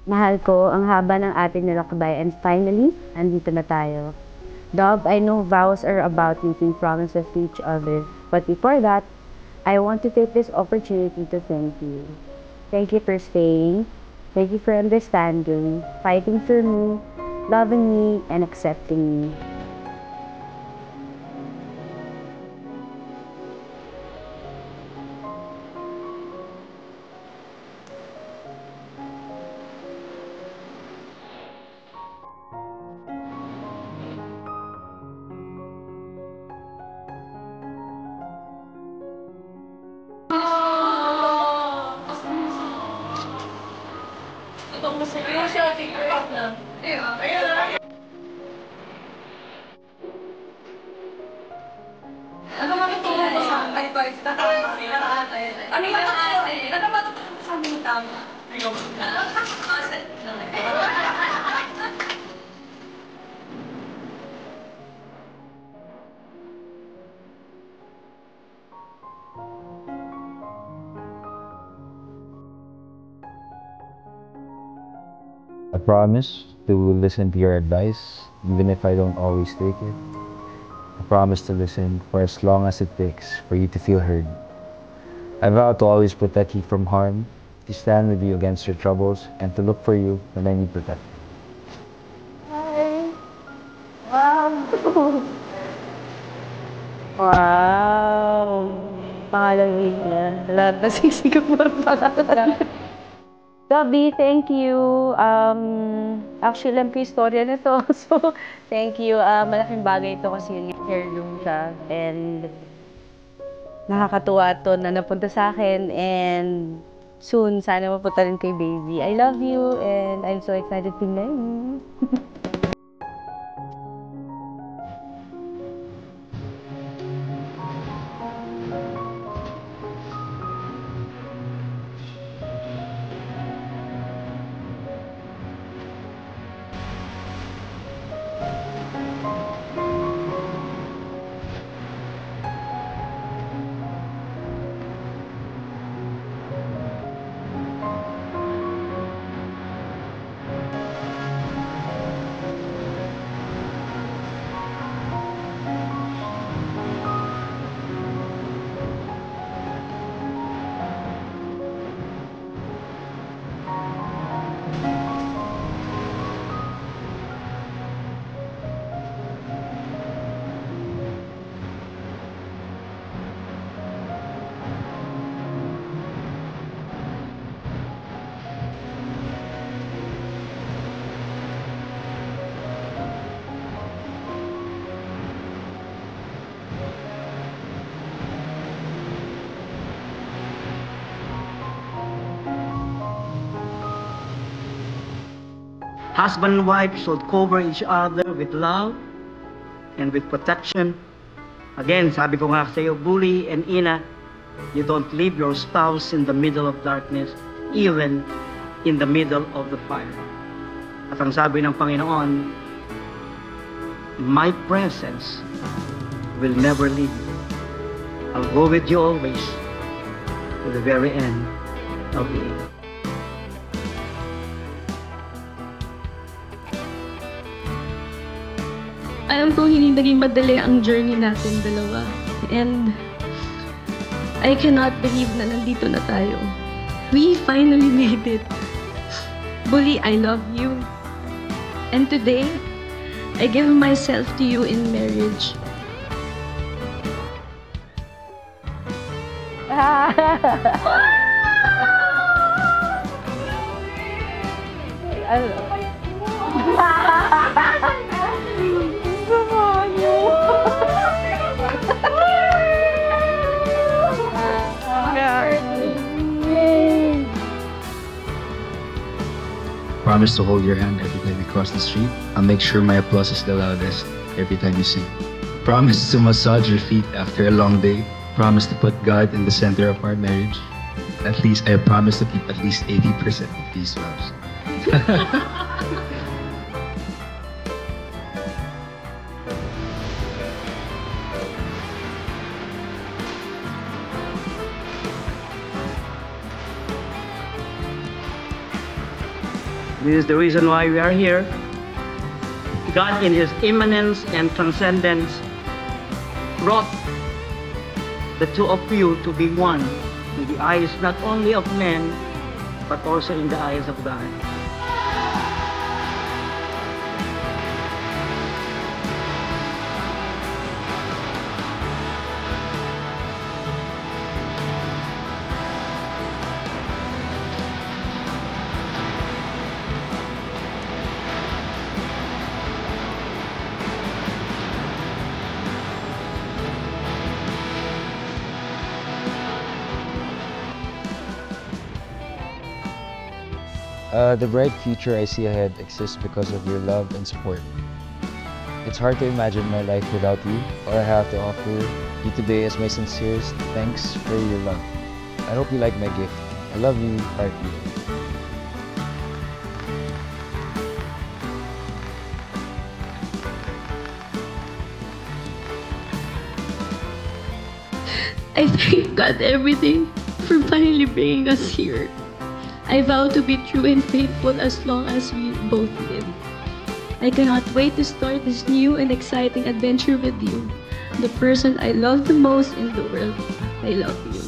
Mahal ko, ang haba ng ating nilakbay and finally, andito na tayo. Dove, I know vows are about making promises to each other, but before that, I want to take this opportunity to thank you. Thank you for staying. Thank you for understanding, fighting for me, loving me, and accepting me. Ano matutulong ko sa akin? Ito, ano matutulong ko sa amin tama? I promise to listen to your advice, even if I don't always take it. I promise to listen for as long as it takes for you to feel heard. I vow to always protect you from harm, to stand with you against your troubles, and to look for you when I need protection. Hi! Wow! Wow! Pangalan niya. Lahat na sisigap mo ang pangalan. Gabi, thank you. Actually, alam ko yung istorya na to. So, thank you. Malaking bagay ito kasi yung heirloom siya. And nakakatuwa to na napunta sa akin. And soon, sana mapunta rin kay baby. I love you and I'm so excited to know you. Husband and wife should cover each other with love and with protection. Again, sabi ko nga sa iyo, Bully and Ina, you don't leave your spouse in the middle of darkness, even in the middle of the fire. At ang sabi ng Panginoon, my presence will never leave you. I'll go with you always to the very end of the age. Alam ko hindi naging madali ang journey natin dalawa. And I cannot believe na nandito na tayo. We finally made it. Bully, I love you. And today, I give myself to you in marriage. Promise to hold your hand every time we cross the street. I'll make sure my applause is the loudest every time you sing. Promise to massage your feet after a long day. Promise to put God in the center of our marriage. At least, I promise to keep at least 80% of these vows. This is the reason why we are here. God, in His immanence and transcendence, brought the two of you to be one in the eyes not only of men, but also in the eyes of God. The bright future I see ahead exists because of your love and support. It's hard to imagine my life without you. All I have to offer you today is my sincerest thanks for your love. I hope you like my gift. I love you, Parky. I thank God everything for finally bringing us here. I vow to be true and faithful as long as we both live. I cannot wait to start this new and exciting adventure with you, the person I love the most in the world. I love you.